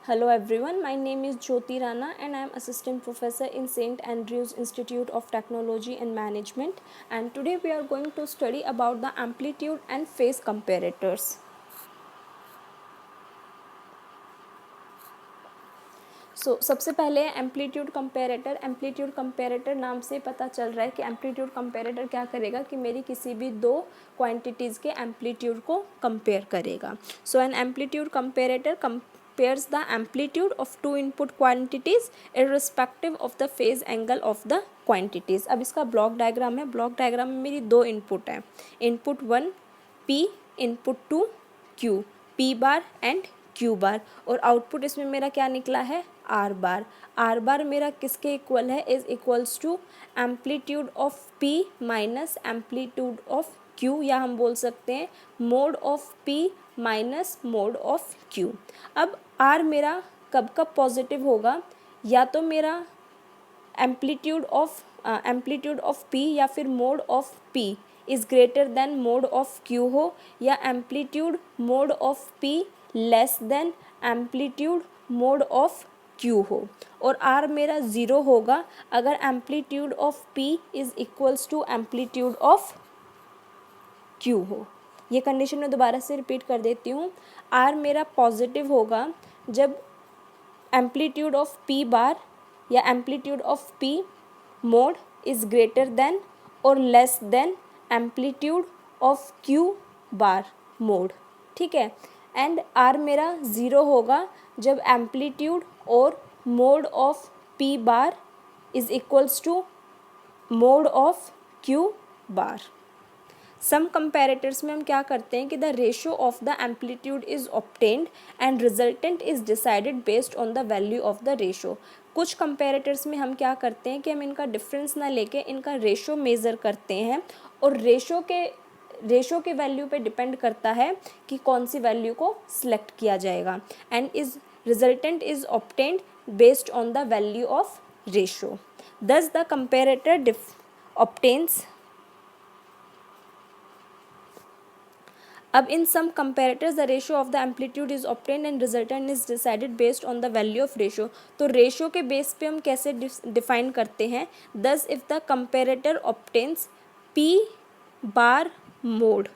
Hello everyone, my name is Jyoti Rana and I am assistant professor in St. Andrews Institute of Technology and Management, and today we are going to study about the amplitude and phase comparators. सबसे पहले amplitude comparator नाम से पता चल रहा है कि amplitude comparator क्या करेगा कि मेरी किसी भी दो क्वांटिटीज़ के एम्पलीट्यूड को कंपेयर करेगा. So an amplitude comparator compares the amplitude of two input quantities irrespective of the phase angle of the quantities. अब इसका ब्लॉक डायग्राम है. ब्लॉक डायग्राम में मेरी दो इनपुट है. Input 1 P, input 2 Q, P bar and Q बार, और output इसमें मेरा क्या निकला है R बार. R बार मेरा किसके इक्वल है, is equals to amplitude of P minus amplitude of Q, या हम बोल सकते हैं mod of P minus mod of Q. अब R मेरा कब कब पॉजिटिव होगा, या तो मेरा एम्पलीट्यूड ऑफ P या फिर mod of P is greater than mod of Q हो, या amplitude mod of P less than amplitude mod of Q हो, और R मेरा ज़ीरो होगा अगर amplitude of P is equals to amplitude of Q हो. ये कंडीशन मैं दोबारा से रिपीट कर देती हूँ. R मेरा पॉजिटिव होगा जब एम्पलीट्यूड ऑफ P बार या amplitude of P mod is greater than और less than amplitude of Q bar mod. ठीक है. एंड R मेरा ज़ीरो होगा जब एम्पलीट्यूड और mod of P bar is equals to mod of Q bar. Some comparators में हम क्या करते हैं कि the ratio of the amplitude is obtained and resultant is decided based on the value of the ratio. कुछ comparators में हम क्या करते हैं कि हम इनका डिफरेंस ना लेके इनका रेशियो मेज़र करते हैं, और रेशियो के वैल्यू पे डिपेंड करता है कि कौन सी वैल्यू को सिलेक्ट किया जाएगा. And is resultant is obtained based on the value of ratio. Thus the comparator obtains. अब in some comparators the ratio of the amplitude is obtained and resultant is decided based on the value of ratio. तो ratio के base पे हम कैसे define करते हैं. Thus if the comparator obtains P bar mod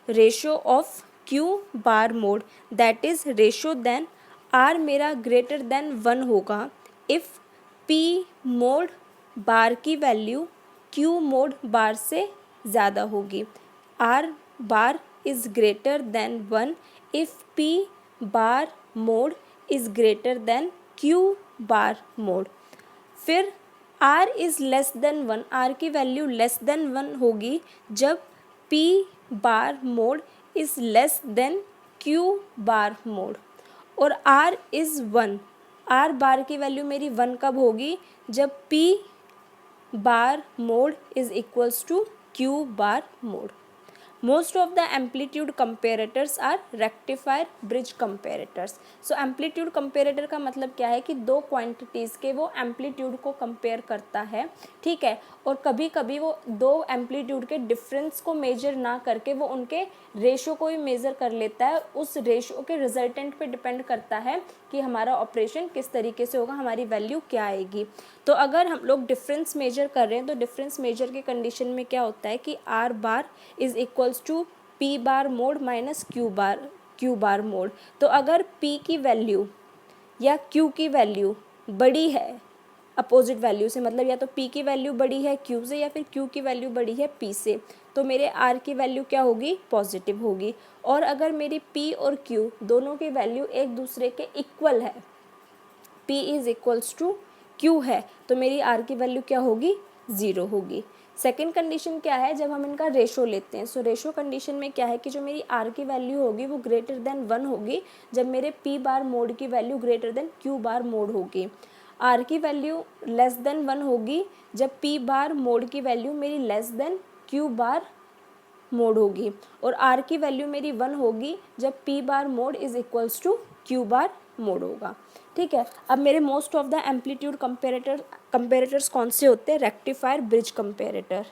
ratio of Q bar mod, that is ratio, then R मेरा greater than 1 होगा if P mode बार की वैल्यू Q मोड बार से ज़्यादा होगी. R bar is greater than 1 if P bar mode is greater than Q bar mode. फिर R is less than 1, R की value less than 1 होगी जब P bar mode is less than Q bar mode, और R is 1, R बार की value मेरी 1 कब होगी, जब P bar mode is equals to Q bar mode. Most of the amplitude comparators are rectifier bridge comparators. So amplitude comparator का मतलब क्या है कि दो क्वांटिटीज़ के वो एम्पलीट्यूड को कंपेयर करता है. ठीक है. और कभी कभी वो दो एम्पलीट्यूड के डिफरेंस को मेजर ना करके वो उनके रेशियो को भी मेज़र कर लेता है. उस रेशियो के रिजल्टेंट पे डिपेंड करता है कि हमारा ऑपरेशन किस तरीके से होगा, हमारी वैल्यू क्या आएगी. तो अगर हम लोग डिफरेंस मेजर कर रहे हैं तो डिफरेंस मेजर के कंडीशन में क्या होता है कि R bar is equals to P bar mod minus Q bar mod. तो अगर P की वैल्यू या Q की वैल्यू बड़ी है अपोजिट वैल्यू से, मतलब या तो P की वैल्यू बड़ी है Q से या फिर Q की वैल्यू बड़ी है P से, तो मेरे R की वैल्यू क्या होगी, पॉजिटिव होगी. और अगर मेरी P और Q दोनों की वैल्यू एक दूसरे के इक्वल है, P is equals to Q है, तो मेरी R की वैल्यू क्या होगी, ज़ीरो होगी. सेकेंड कंडीशन क्या है, जब हम इनका रेशो लेते हैं. सो रेशो कंडीशन में क्या है कि जो मेरी R की वैल्यू होगी वो ग्रेटर देन 1 होगी जब मेरे P बार मोड की value greater than Q bar mode होगी. R की वैल्यू लेस देन 1 होगी जब P बार मोड की वैल्यू मेरी less than Q bar mode होगी, और R की वैल्यू मेरी 1 होगी जब P bar mod is equals to Q bar mod होगा. ठीक है. अब मेरे most of the amplitude comparators कौन से होते हैं, rectifier bridge comparator.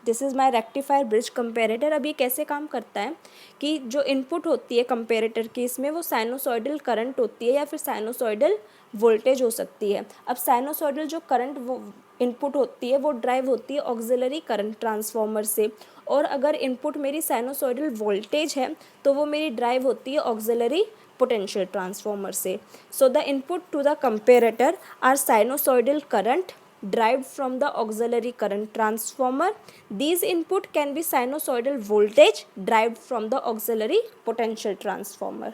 This is my rectifier bridge comparator. अब ये कैसे काम करता है कि जो इनपुट होती है कंपेरेटर की, इसमें वो साइनोसॉइडल करंट होती है या फिर साइनोसॉइडल वोल्टेज हो सकती है। अब साइनोसॉइडल जो करंट वो इनपुट होती है वो ड्राइव होती है ऑक्सिलरी करंट ट्रांसफार्मर से, और अगर इनपुट मेरी साइनोसॉइडल वोल्टेज है तो वो मेरी ड्राइव होती है ऑक्सिलरी पोटेंशियल ट्रांसफार्मर से। So the input to the comparator are sinusoidal current derived from the auxiliary current transformer. These input can be sinusoidal voltage derived from the auxiliary potential transformer.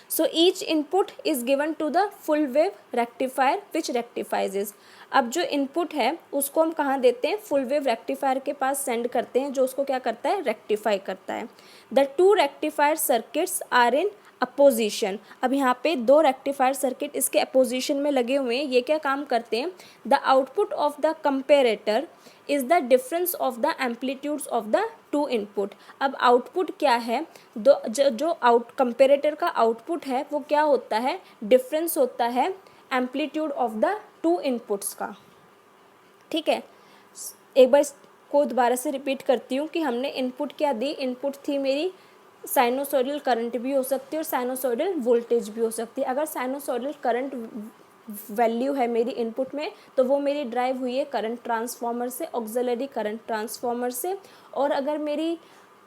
So each input is given to the full wave rectifier which rectifies this. अब जो input है उसको हम कहाँ देते हैं, full wave rectifier के पास send करते हैं, जो उसको क्या करता है, रेक्टिफाई करता है। The two rectifier circuits are in opposition. अब यहाँ पे दो रेक्टिफायर सर्किट इसके अपोजिशन में लगे हुए हैं। ये क्या काम करते हैं, the output of the comparator is the difference of the amplitudes of the to input. अब आउटपुट क्या है, जो कंपेरेटर का आउटपुट है वो क्या होता है, डिफरेंस होता है amplitude of the two inputs का। ठीक है, एक बार इसको दोबारा से रिपीट करती हूँ कि हमने इनपुट क्या दी, इनपुट थी मेरी साइनोसॉइडल करंट भी हो सकती है और साइनोसॉइडल वोल्टेज भी हो सकती है। अगर साइनोसॉइडल करंट वैल्यू है मेरी इनपुट में तो वो मेरी ड्राइव हुई है करंट ट्रांसफार्मर से, ऑक्सिलरी करंट ट्रांसफार्मर से, और अगर मेरी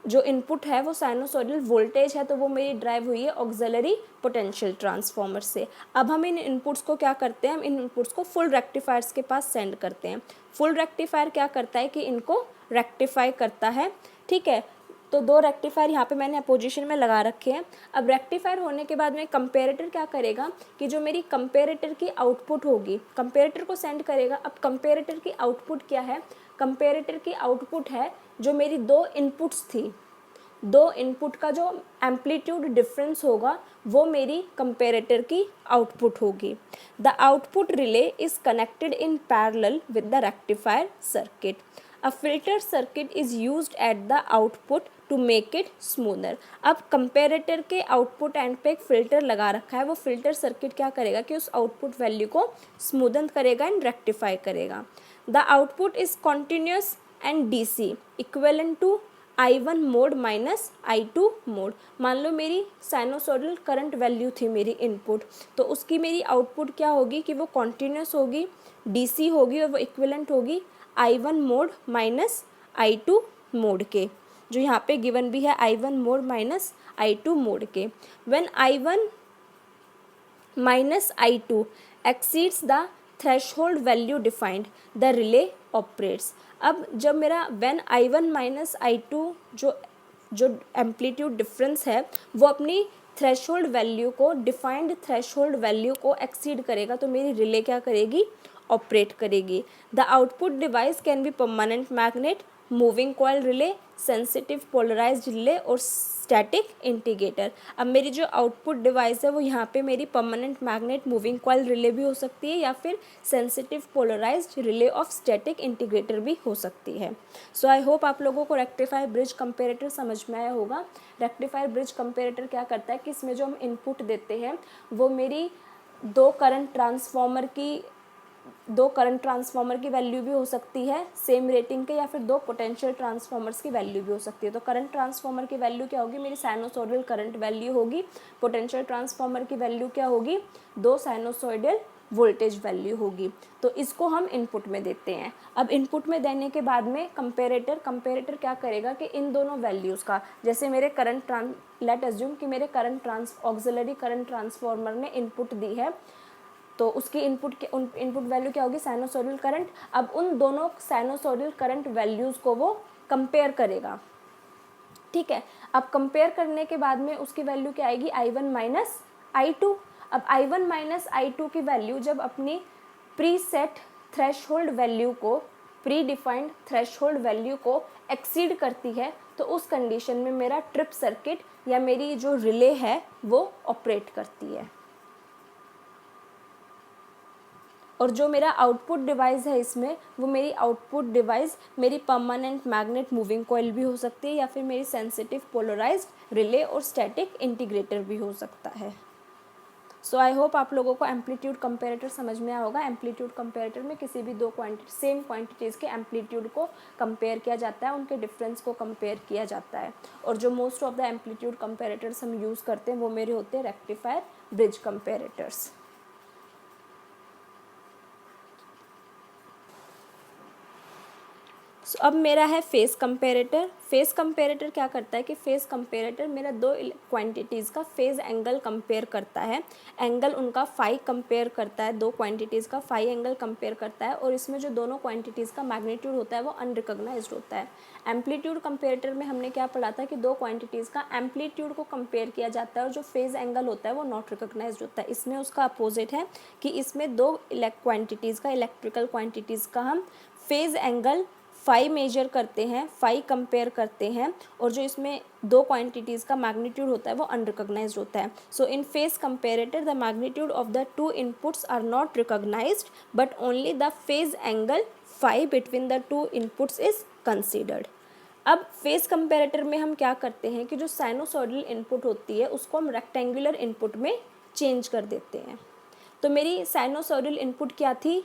जो इनपुट है वो साइनोसॉइडल वोल्टेज है तो वो मेरी ड्राइव हुई है ऑक्सिलरी पोटेंशियल ट्रांसफार्मर से। अब हम इन इनपुट्स को क्या करते हैं, हम इन इनपुट्स को फुल रेक्टिफायर्स के पास सेंड करते हैं। फुल रेक्टिफायर क्या करता है कि इनको रेक्टिफाई करता है। ठीक है, तो दो रेक्टिफायर यहाँ पे मैंने अपोजिशन में लगा रखे हैं। अब रेक्टिफायर होने के बाद में कंपेरेटर क्या करेगा कि जो मेरी कंपेरेटर की आउटपुट होगी, कंपेरेटर को सेंड करेगा। अब कंपेरेटर की आउटपुट क्या है, कंपेरेटर की आउटपुट है जो मेरी दो इनपुट्स थी, दो इनपुट का जो एम्पलीट्यूड डिफरेंस होगा वो मेरी कंपेरेटर की आउटपुट होगी। The output relay is connected in parallel with the rectifier circuit. A filter circuit is used at the output to make it smoother. अब कंपेरेटर के आउटपुट एंड पे एक फिल्टर लगा रखा है, वो फिल्टर सर्किट क्या करेगा कि उस आउटपुट वैल्यू को स्मूदन करेगा एंड रेक्टिफाई करेगा। The output is continuous and DC equivalent to I1 mod minus I2 mod. मान लो मेरी साइनोसॉइडल करंट वैल्यू थी मेरी इनपुट, तो उसकी मेरी आउटपुट क्या होगी कि वो कॉन्टिन्यूस होगी, डीसी होगी और वो इक्विवेलेंट होगी I1 mod minus I2 mod के, जो यहाँ पे गिवन भी है I1 mod minus I2 mod के। When I1 minus I2 exceeds the threshold value defined the relay operates. अब जब मेरा व्हेन I1 माइनस I2 जो एम्पलीट्यूड डिफरेंस है वो अपनी थ्रेशहोल्ड वैल्यू को, डिफाइंड थ्रेशहोल्ड वैल्यू को एक्सीड करेगा तो मेरी रिले क्या करेगी, ऑपरेट करेगी। The output device can be permanent magnet, moving coil relay, sensitive polarized relay और स्टैटिक इंटीग्रेटर। अब मेरी जो आउटपुट डिवाइस है वो यहाँ पे मेरी permanent magnet, moving coil relay भी हो सकती है या फिर sensitive polarized relay of static integrator भी हो सकती है। सो आई होप आप लोगों को रेक्टिफायर ब्रिज कंपेरेटर समझ में आया होगा। रेक्टिफायर ब्रिज कंपेरेटर क्या करता है कि इसमें जो हम इनपुट देते हैं वो मेरी दो करंट ट्रांसफार्मर की वैल्यू भी हो सकती है सेम रेटिंग के, या फिर दो पोटेंशियल ट्रांसफार्मर्स की वैल्यू भी हो सकती है। तो करंट ट्रांसफार्मर की वैल्यू क्या होगी, मेरी साइनोसॉइडल करंट वैल्यू होगी। पोटेंशियल ट्रांसफार्मर की वैल्यू क्या होगी, दो साइनोसॉइडल वोल्टेज वैल्यू होगी। तो इसको हम इनपुट में देते हैं। अब इनपुट में देने के बाद में कंपेरेटर क्या करेगा कि इन दोनों वैल्यूज़ का, जैसे मेरे लेट अज्यूम कि मेरे ऑक्सिलरी करंट ट्रांसफार्मर ने इनपुट दी है, तो उसकी इनपुट वैल्यू क्या होगी, साइनोसॉइडल करंट। अब उन दोनों साइनोसॉइडल करंट वैल्यूज़ को वो कंपेयर करेगा। ठीक है, अब कंपेयर करने के बाद में उसकी वैल्यू क्या आएगी, I1 माइनस I2। अब I1 माइनस I2 की वैल्यू जब अपनी प्री सेट थ्रेशहोल्ड वैल्यू को, प्री डिफाइंड थ्रेशहोल्ड वैल्यू को एक्सीड करती है तो उस कंडीशन में मेरा ट्रिप सर्किट या मेरी जो रिले है वो ऑपरेट करती है। और जो मेरा आउटपुट डिवाइस है इसमें, वो मेरी आउटपुट डिवाइस मेरी परमानेंट मैग्नेट मूविंग कॉइल भी हो सकती है या फिर मेरी सेंसिटिव पोलराइज्ड रिले और स्टैटिक इंटीग्रेटर भी हो सकता है। सो आई होप आप लोगों को एम्पलीट्यूड कंपेरेटर समझ में आया होगा। एम्पलीट्यूड कंपेरेटर में किसी भी दो सेम क्वांटिटीज़ के एम्पलीट्यूड को कंपेयर किया जाता है, उनके डिफरेंस को कंपेयर किया जाता है। और जो most of the amplitude comparators हम यूज़ करते हैं वो मेरे होते हैं रेक्टिफायर ब्रिज कंपेरेटर्स। अब मेरा है फेस कंपेरेटर। फेस कंपेरेटर क्या करता है कि फेस कंपेरेटर मेरा दो क्वांटिटीज़ का फेज एंगल कंपेयर करता है। एंगल उनका फाई कंपेयर करता है, दो क्वांटिटीज़ का फाई एंगल कंपेयर करता है, और इसमें जो दोनों क्वांटिटीज़ का मैग्नीट्यूड होता है वो अनरिकॉग्नाइज्ड होता है। एम्पलीट्यूड कंपेरेटर में हमने क्या पढ़ा था कि दो क्वांटिटीज़ का एम्पलीट्यूड को कंपेयर किया जाता है और जो फेज एंगल होता है वो नॉट रिकॉग्नाइज्ड होता है। इसमें उसका अपोजिट है कि इसमें दो क्वांटिटीज़ का, इलेक्ट्रिकल क्वांटिटीज़ का हम फेज एंगल फाई मेजर करते हैं, फाई कंपेयर करते हैं, और जो इसमें दो क्वांटिटीज़ का मैग्नीट्यूड होता है वो अनरिकॉग्नाइज्ड होता है। So in phase comparator the magnitude of the two inputs are not recognised but only the phase angle phi between the two inputs is considered. अब फेस कंपेरेटर में हम क्या करते हैं कि जो साइनोसॉइडल इनपुट होती है उसको हम रेक्टेंगुलर इनपुट में चेंज कर देते हैं। तो मेरी साइनोसॉइडल इनपुट क्या थी?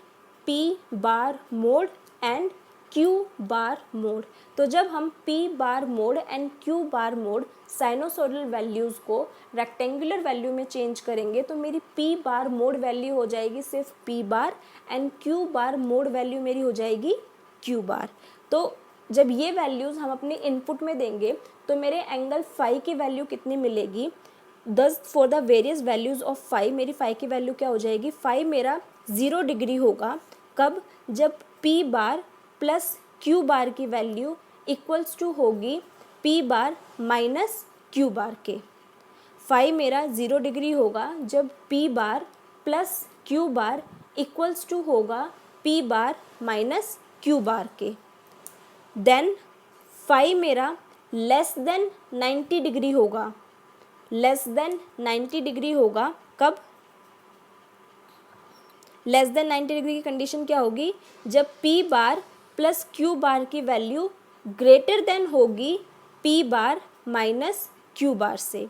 P bar mode and Q bar mod. तो जब हम P bar mode and Q bar mode sinusoidal values को रेक्टेंगुलर वैल्यू में चेंज करेंगे तो मेरी पी बार मोड वैल्यू हो जाएगी सिर्फ P bar and Q bar mode value मेरी हो जाएगी क्यू बार। तो जब ये वैल्यूज़ हम अपने इनपुट में देंगे तो मेरे एंगल फाई की वैल्यू कितनी मिलेगी? Thus for the various values of phi, मेरी फाई की वैल्यू क्या हो जाएगी? फाई मेरा 0 डिग्री होगा। कब? जब P bar plus Q bar की वैल्यू इक्वल्स टू होगी P bar minus Q bar के। फाई मेरा 0 डिग्री होगा जब P bar plus Q bar equals to होगा P bar minus Q bar के। देन फाई मेरा लेस देन 90 डिग्री होगा, लेस देन 90 डिग्री होगा। कब? लेस देन 90 डिग्री की कंडीशन क्या होगी? जब P bar plus Q bar की वैल्यू ग्रेटर देन होगी पी बार माइनस क्यू बार से।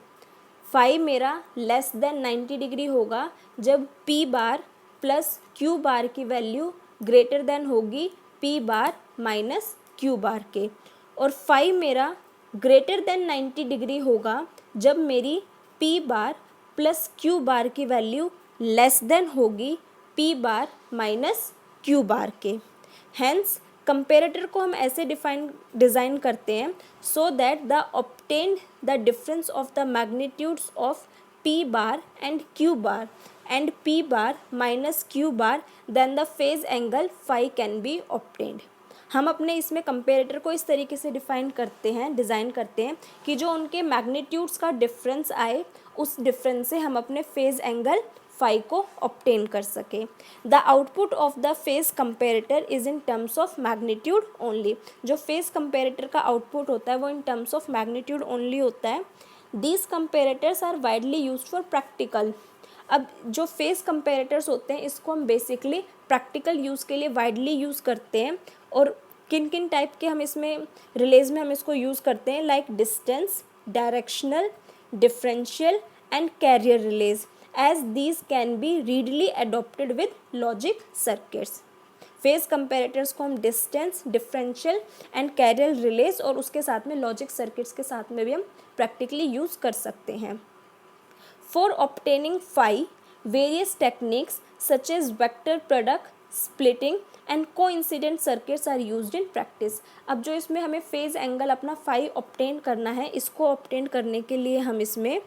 फाई मेरा लेस देन 90 डिग्री होगा जब P bar plus Q bar की वैल्यू ग्रेटर देन होगी P bar minus Q bar के। और फाई मेरा ग्रेटर देन 90 डिग्री होगा जब मेरी P bar plus Q bar की वैल्यू लेस देन होगी P bar minus Q bar के। हैंस कंपेरेटर को हम ऐसे डिज़ाइन करते हैं so that the obtained the difference of the magnitudes of P bar and Q bar and P bar minus Q bar then the phase angle phi can be obtained. हम अपने इसमें comparator को इस तरीके से design करते हैं कि जो उनके मैग्नीट्यूड्स का डिफरेंस आए उस डिफरेंस से हम अपने फेज एंगल फाई को ऑब्टेन कर सके। The output of the phase comparator is in terms of magnitude only. जो फेस कंपेरेटर का आउटपुट होता है वो in terms of magnitude only होता है। These comparators are widely used for practical. अब जो फेस कंपेरेटर्स होते हैं इसको हम बेसिकली प्रैक्टिकल यूज़ के लिए वाइडली यूज़ करते हैं। और किन किन टाइप के हम इसमें रिलेज में हम इसको यूज़ करते हैं? Like distance, directional, differential and carrier relays, as these can be readily adopted with logic circuits। Phase comparators को हम distance, differential and carrier relays और उसके साथ में लॉजिक सर्किट्स के साथ में भी हम प्रैक्टिकली यूज़ कर सकते हैं। For obtaining phi various techniques such as vector product, splitting and coincident circuits are used in practice. अब जो इसमें हमें फेज एंगल अपना फाई ऑब्टेन करना है, इसको ऑब्टेन करने के लिए हम इसमें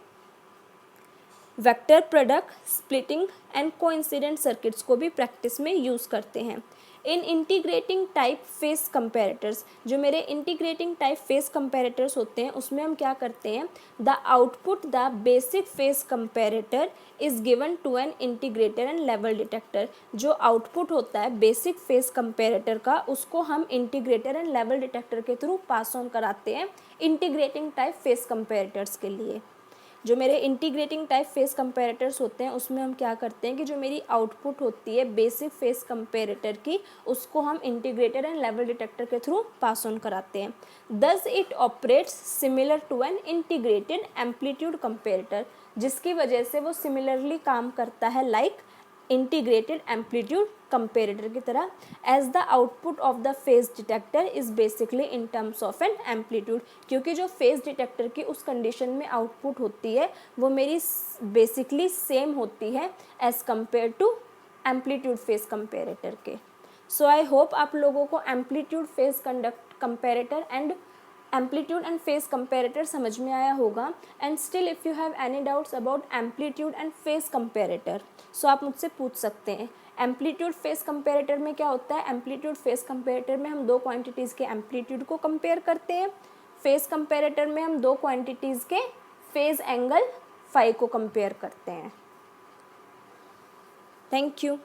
vector product, splitting and coincident circuits को भी प्रैक्टिस में यूज़ करते हैं। In integrating type phase comparators, जो मेरे इंटीग्रेटिंग टाइप फेस कंपेरेटर्स होते हैं उसमें हम क्या करते हैं? The output the basic phase comparator is given to an integrator and level detector. जो आउटपुट होता है बेसिक फेस कंपेरेटर का उसको हम इंटीग्रेटर एंड लेवल डिटेक्टर के थ्रू पास ऑन कराते हैं इंटीग्रेटिंग टाइप फेस कंपेरेटर्स के लिए। जो मेरे इंटीग्रेटिंग टाइप फेस कंपेरेटर्स होते हैं उसमें हम क्या करते हैं कि जो मेरी आउटपुट होती है बेसिक फेस कंपेरेटर की उसको हम इंटीग्रेटर एंड लेवल डिटेक्टर के थ्रू पास ऑन कराते हैं। Thus it operates similar to an integrated amplitude comparator. जिसकी वजह से वो सिमिलरली काम करता है लाइक इंटीग्रेटेड एम्पलीट्यूड कंपेरेटर की तरह, as the output of the phase detector is basically in terms of an amplitude, क्योंकि जो फेज डिटेक्टर की उस कंडीशन में आउटपुट होती है वो मेरी बेसिकली सेम होती है as compare to amplitude phase comparator के। सो आई होप आप लोगों को amplitude phase comparator and amplitude and phase comparator समझ में आया होगा। And still if you have any doubts about amplitude and phase comparator so आप मुझसे पूछ सकते हैं। एम्पलीट्यूड फेज कंपेरेटर में क्या होता है? एम्पलीट्यूड फेज कंपेरेटर में हम दो क्वांटिटीज़ के एम्पलीट्यूड को कंपेयर करते हैं। फेज कंपेरेटर में हम दो क्वांटिटीज़ के फेज एंगल फाई को कंपेयर करते हैं। Thank you.